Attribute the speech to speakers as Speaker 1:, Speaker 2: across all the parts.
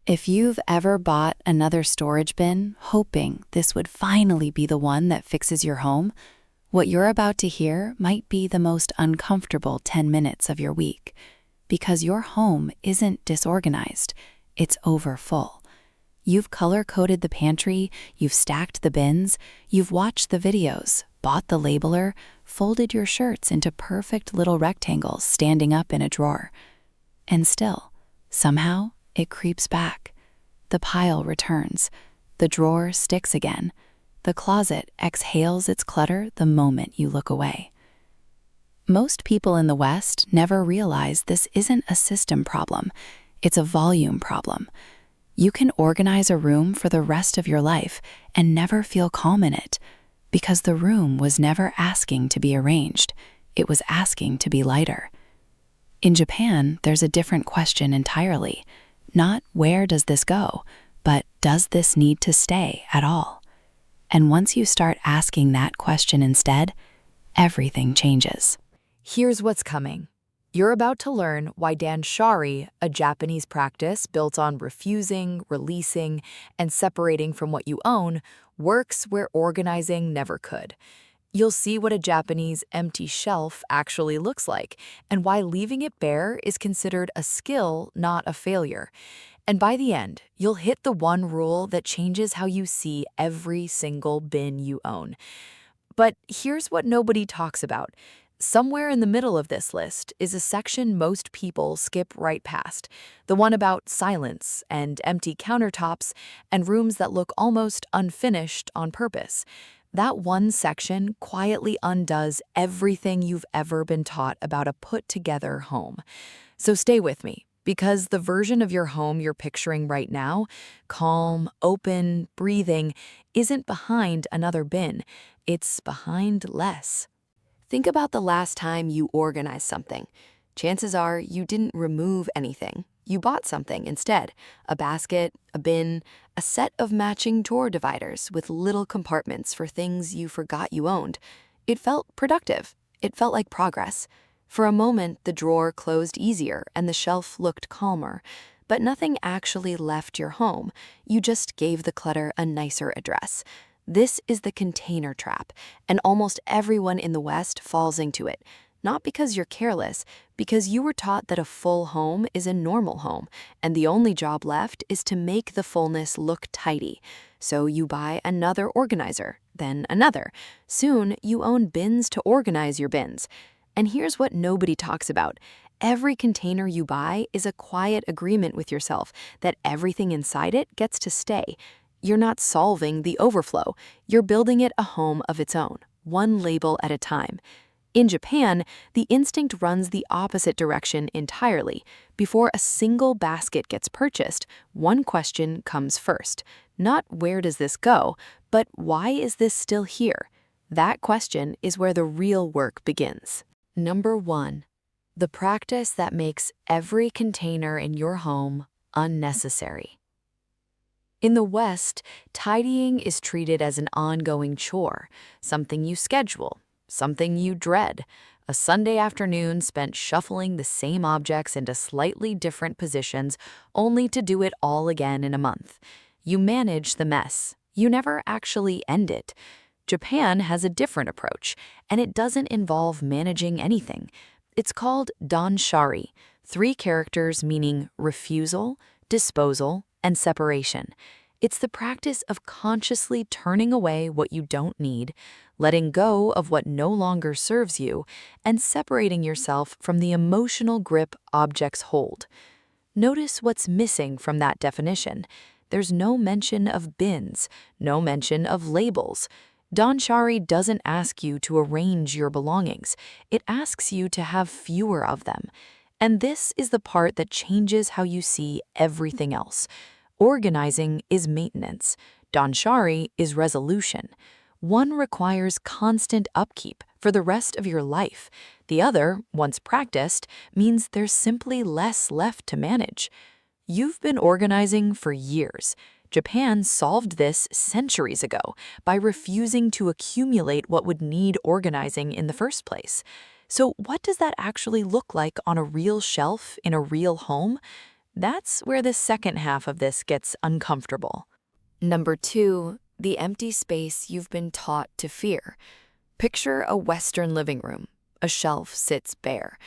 Speaker 1: If you've ever bought another storage bin, hoping this would finally be the one that fixes your home, what you're about to hear might be the most uncomfortable 10 minutes of your week. Because your home isn't disorganized, it's overfull. You've color-coded the pantry, you've stacked the bins, you've watched the videos, bought the labeler, folded your shirts into perfect little rectangles standing up in a drawer. And still, somehow, it creeps back. The pile returns. The drawer sticks again. The closet exhales its clutter the moment you look away. Most people in the West never realize this isn't a system problem. It's a volume problem. You can organize a room for the rest of your life and never feel calm in it, because the room was never asking to be arranged. It was asking to be lighter. In Japan, there's a different question entirely. Not where does this go, but does this need to stay at all? And once you start asking that question instead, everything changes.
Speaker 2: Here's what's coming. You're about to learn why Danshari, a Japanese practice built on refusing, releasing, and separating from what you own, works where organizing never could. You'll see what a Japanese empty shelf actually looks like, and why leaving it bare is considered a skill, not a failure. And by the end, you'll hit the one rule that changes how you see every single bin you own. But here's what nobody talks about. Somewhere in the middle of this list is a section most people skip right past, the one about silence and empty countertops and rooms that look almost unfinished on purpose. That one section quietly undoes everything you've ever been taught about a put-together home. So stay with me, because the version of your home you're picturing right now, calm, open, breathing, isn't behind another bin. It's behind less. Think about the last time you organized something. Chances are you didn't remove anything. You bought something instead, a basket, a bin, a set of matching drawer dividers with little compartments for things you forgot you owned. It felt productive. It felt like progress. For a moment, the drawer closed easier and the shelf looked calmer. But nothing actually left your home. You just gave the clutter a nicer address. This is the container trap, and almost everyone in the West falls into it. Not because you're careless, because you were taught that a full home is a normal home, and the only job left is to make the fullness look tidy. So you buy another organizer, then another. Soon, you own bins to organize your bins. And here's what nobody talks about. Every container you buy is a quiet agreement with yourself that everything inside it gets to stay. You're not solving the overflow. You're building it a home of its own, one label at a time. In Japan, the instinct runs the opposite direction entirely. Before a single basket gets purchased, one question comes first. Not where does this go, but why is this still here? That question is where the real work begins. Number 1. The practice that makes every container in your home unnecessary. In the West, tidying is treated as an ongoing chore, something you schedule, something you dread, a Sunday afternoon spent shuffling the same objects into slightly different positions only to do it all again in a month. You manage the mess. You never actually end it. Japan has a different approach, and it doesn't involve managing anything. It's called Danshari, 3 characters meaning refusal, disposal, and separation. It's the practice of consciously turning away what you don't need, letting go of what no longer serves you, and separating yourself from the emotional grip objects hold. Notice what's missing from that definition. There's no mention of bins, no mention of labels. Danshari doesn't ask you to arrange your belongings. It asks you to have fewer of them. And this is the part that changes how you see everything else. Organizing is maintenance. Danshari is resolution. One requires constant upkeep for the rest of your life. The other, once practiced, means there's simply less left to manage. You've been organizing for years. Japan solved this centuries ago by refusing to accumulate what would need organizing in the first place. So what does that actually look like on a real shelf in a real home? That's where the second half of this gets uncomfortable. Number 2, the empty space you've been taught to fear. Picture a Western living room. A shelf sits bare.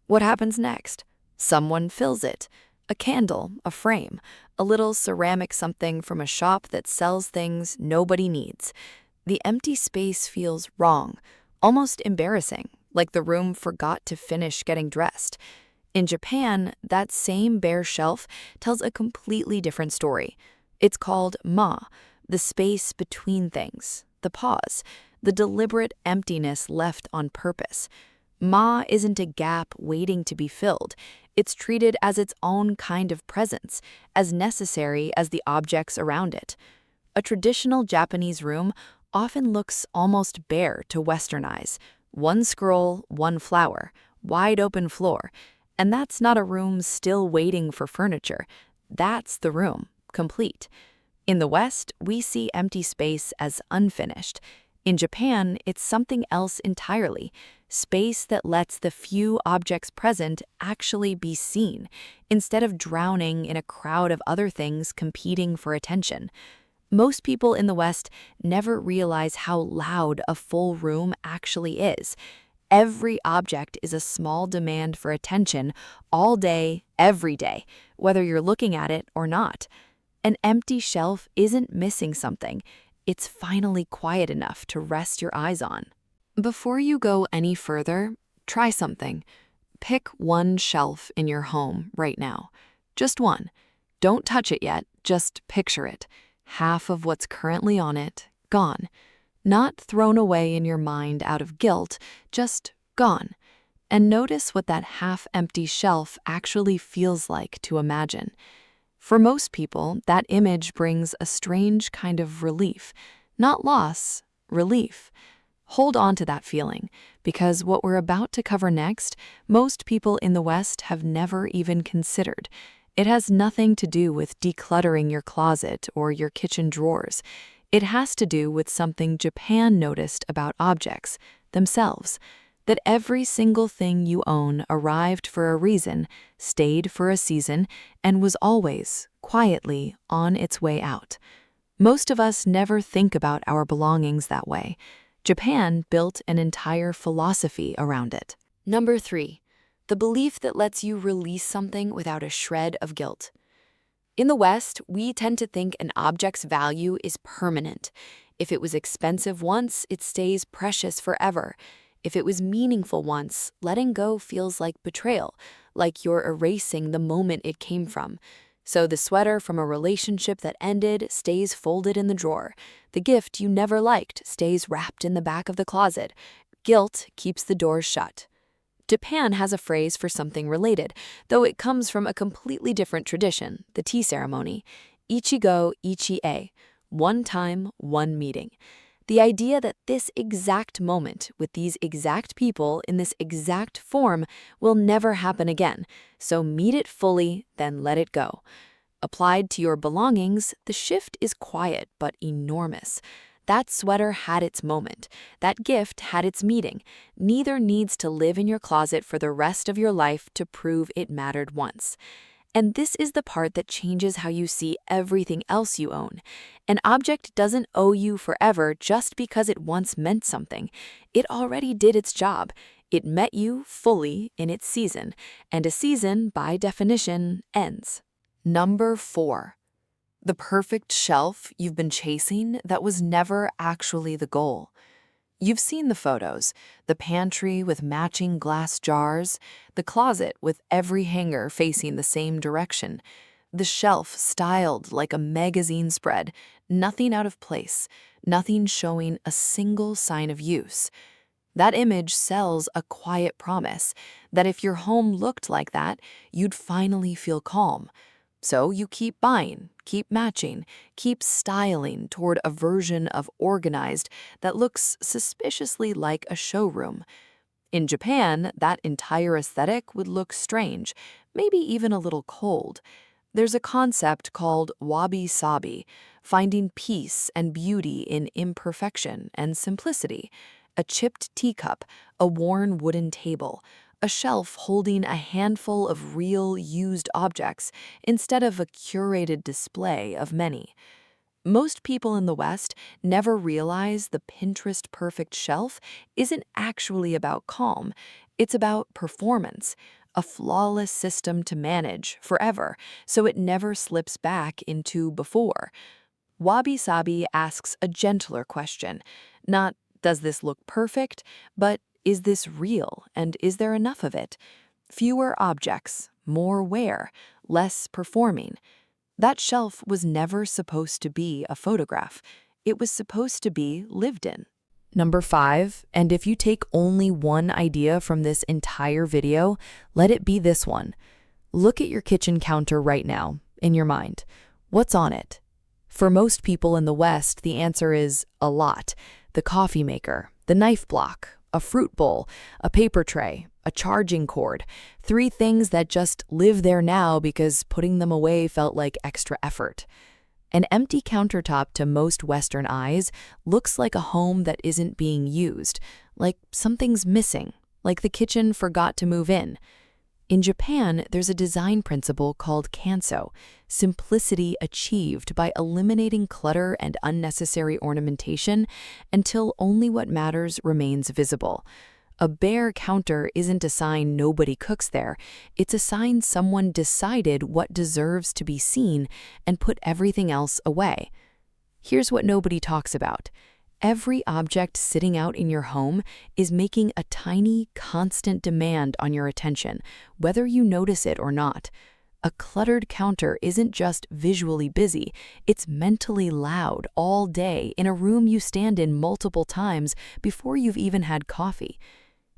Speaker 2: What happens next? Someone fills it. A candle, a frame, a little ceramic something from a shop that sells things nobody needs. The empty space feels wrong, almost embarrassing, like the room forgot to finish getting dressed. In Japan, that same bare shelf tells a completely different story. It's called ma, the space between things, the pause, the deliberate emptiness left on purpose. Ma isn't a gap waiting to be filled. It's treated as its own kind of presence, as necessary as the objects around it. A traditional Japanese room often looks almost bare to Western eyes. One scroll, one flower, wide open floor. And that's not a room still waiting for furniture. That's the room, complete. In the West, we see empty space as unfinished. In Japan, it's something else entirely, space that lets the few objects present actually be seen, instead of drowning in a crowd of other things competing for attention. Most people in the West never realize how loud a full room actually is. Every object is a small demand for attention all day, every day, whether you're looking at it or not. An empty shelf isn't missing something. It's finally quiet enough to rest your eyes on. Before you go any further, try something. Pick one shelf in your home right now. Just one. Don't touch it yet, just picture it. Half of what's currently on it, gone. Not thrown away in your mind out of guilt, just gone. And notice what that half-empty shelf actually feels like to imagine. For most people, that image brings a strange kind of relief. Not loss, relief. Hold on to that feeling, because what we're about to cover next, most people in the West have never even considered. It has nothing to do with decluttering your closet or your kitchen drawers. It has to do with something Japan noticed about objects themselves. That every single thing you own arrived for a reason, stayed for a season, and was always, quietly, on its way out. Most of us never think about our belongings that way. Japan built an entire philosophy around it. Number 3, the belief that lets you release something without a shred of guilt. In the West, we tend to think an object's value is permanent. If it was expensive once, it stays precious forever. If it was meaningful once, letting go feels like betrayal, like you're erasing the moment it came from. So the sweater from a relationship that ended stays folded in the drawer. The gift you never liked stays wrapped in the back of the closet. Guilt keeps the doors shut. Japan has a phrase for something related, though it comes from a completely different tradition, the tea ceremony. Ichigo ichi-e, one time, one meeting. The idea that this exact moment with these exact people in this exact form will never happen again, so meet it fully, then let it go. Applied to your belongings, the shift is quiet but enormous. That sweater had its moment. That gift had its meeting. Neither needs to live in your closet for the rest of your life to prove it mattered once. And this is the part that changes how you see everything else you own. An object doesn't owe you forever just because it once meant something. It already did its job. It met you fully in its season, and a season, by definition, ends. Number 4. The perfect shelf you've been chasing that was never actually the goal. You've seen the photos, the pantry with matching glass jars, the closet with every hanger facing the same direction, the shelf styled like a magazine spread, nothing out of place, nothing showing a single sign of use. That image sells a quiet promise that if your home looked like that, you'd finally feel calm. So you keep buying, keep matching, keep styling toward a version of organized that looks suspiciously like a showroom. In Japan, that entire aesthetic would look strange, maybe even a little cold. There's a concept called Wabi-Sabi, finding peace and beauty in imperfection and simplicity. A chipped teacup, a worn wooden table, a shelf holding a handful of real used objects instead of a curated display of many. Most people in the West never realize the Pinterest perfect shelf isn't actually about calm. It's about performance, a flawless system to manage forever so it never slips back into before. Wabi-Sabi asks a gentler question, not does this look perfect, but is this real and is there enough of it? Fewer objects, more wear, less performing. That shelf was never supposed to be a photograph. It was supposed to be lived in. Number 5, and if you take only one idea from this entire video, let it be this one. Look at your kitchen counter right now, in your mind. What's on it? For most people in the West, the answer is a lot. The coffee maker, the knife block, a fruit bowl, a paper tray, a charging cord. 3 things that just live there now because putting them away felt like extra effort. An empty countertop to most Western eyes looks like a home that isn't being used, like something's missing, like the kitchen forgot to move in. In Japan, there's a design principle called kanso, simplicity achieved by eliminating clutter and unnecessary ornamentation until only what matters remains visible. A bare counter isn't a sign nobody cooks there. It's a sign someone decided what deserves to be seen and put everything else away. Here's what nobody talks about. Every object sitting out in your home is making a tiny, constant demand on your attention, whether you notice it or not. A cluttered counter isn't just visually busy, it's mentally loud all day in a room you stand in multiple times before you've even had coffee.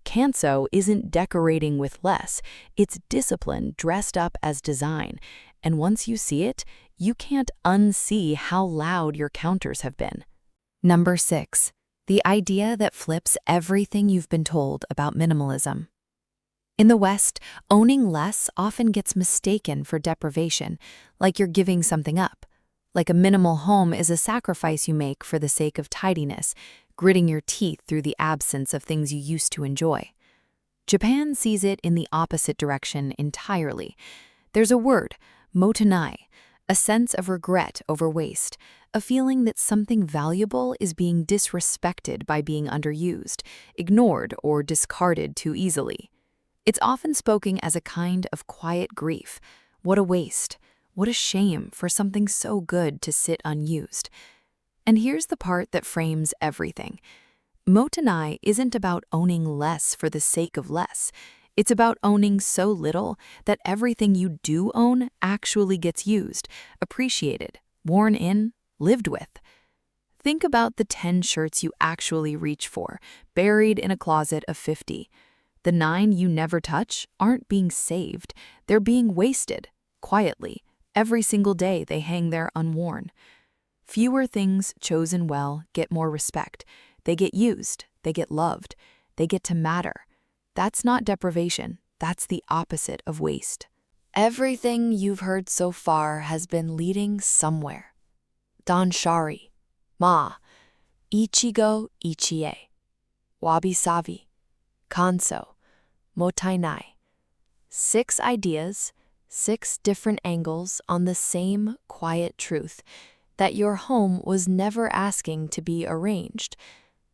Speaker 2: Kanso isn't decorating with less, it's discipline dressed up as design. And once you see it, you can't unsee how loud your counters have been.
Speaker 1: Number 6, the idea that flips everything you've been told about minimalism. In the West, owning less often gets mistaken for deprivation, like you're giving something up. Like a minimal home is a sacrifice you make for the sake of tidiness, gritting your teeth through the absence of things you used to enjoy. Japan sees it in the opposite direction entirely. There's a word, motenai, a sense of regret over waste, a feeling that something valuable is being disrespected by being underused, ignored, or discarded too easily. It's often spoken as a kind of quiet grief. What a waste. What a shame for something so good to sit unused. And here's the part that frames everything. Motenai isn't about owning less for the sake of less. It's about owning so little that everything you do own actually gets used, appreciated, worn in, lived with. Think about the 10 shirts you actually reach for, buried in a closet of 50. The 9 you never touch aren't being saved, they're being wasted, quietly. Every single day they hang there unworn. Fewer things chosen well get more respect. They get used, they get loved, they get to matter. That's not deprivation, that's the opposite of waste. Everything you've heard so far has been leading somewhere. Danshari, Ma, Ichigo Ichie, Wabi-Sabi, Kanso, Motainai. 6 ideas, 6 different angles on the same quiet truth that your home was never asking to be arranged.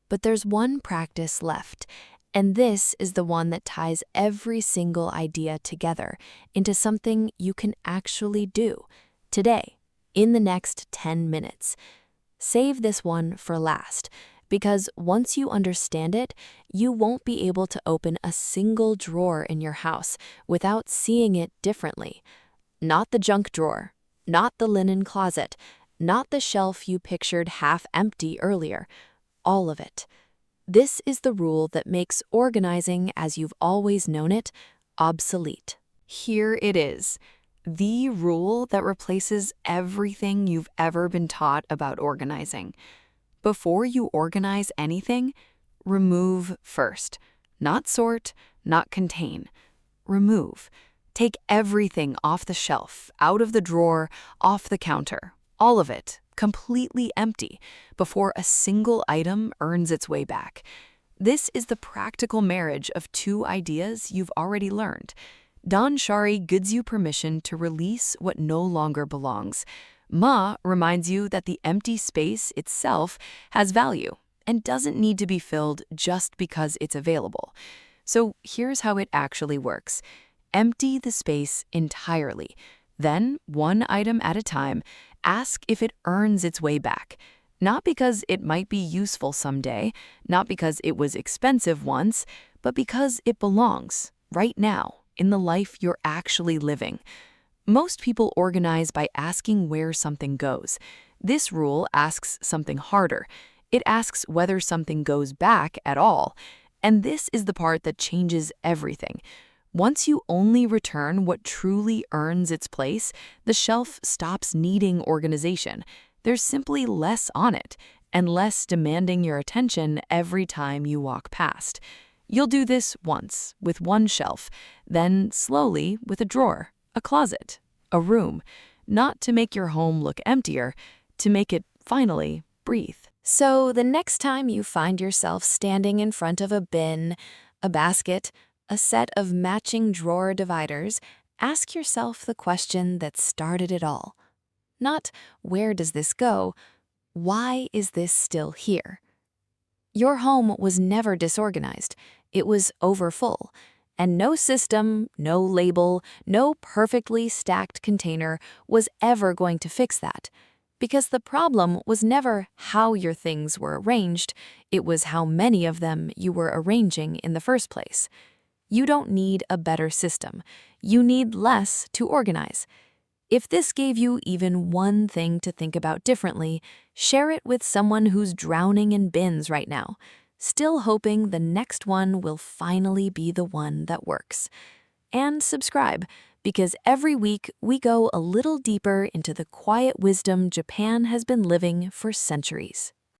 Speaker 1: But there's one practice left, and this is the one that ties every single idea together into something you can actually do today, in the next 10 minutes. Save this one for last, because once you understand it, you won't be able to open a single drawer in your house without seeing it differently. Not the junk drawer, not the linen closet, not the shelf you pictured half empty earlier. All of it. This is the rule that makes organizing as you've always known it obsolete. Here it is, the rule that replaces everything you've ever been taught about organizing. Before you organize anything, remove first. Not sort, not contain. Remove. Take everything off the shelf, out of the drawer, off the counter. All of it, completely empty, before a single item earns its way back.
Speaker 2: This is the practical marriage of two ideas you've already learned. Danshari gives you permission to release what no longer belongs. Ma reminds you that the empty space itself has value and doesn't need to be filled just because it's available. So here's how it actually works. Empty the space entirely. Then, one item at a time, ask if it earns its way back. Not because it might be useful someday, not because it was expensive once, but because it belongs, right now, in the life you're actually living. Most people organize by asking where something goes. This rule asks something harder. It asks whether something goes back at all. And this is the part that changes everything. Once you only return what truly earns its place, the shelf stops needing organization. There's simply less on it, and less demanding your attention every time you walk past. You'll do this once, with one shelf, then slowly with a drawer, a closet, a room, not to make your home look emptier, to make it finally breathe.
Speaker 1: So the next time you find yourself standing in front of a bin, a basket, a set of matching drawer dividers, ask yourself the question that started it all. Not, where does this go? Why is this still here? Your home was never disorganized. It was overfull. And no system, no label, no perfectly stacked container was ever going to fix that. Because the problem was never how your things were arranged, it was how many of them you were arranging in the first place. You don't need a better system. You need less to organize. If this gave you even one thing to think about differently, share it with someone who's drowning in bins right now, still hoping the next one will finally be the one that works. And subscribe, because every week we go a little deeper into the quiet wisdom Japan has been living for centuries.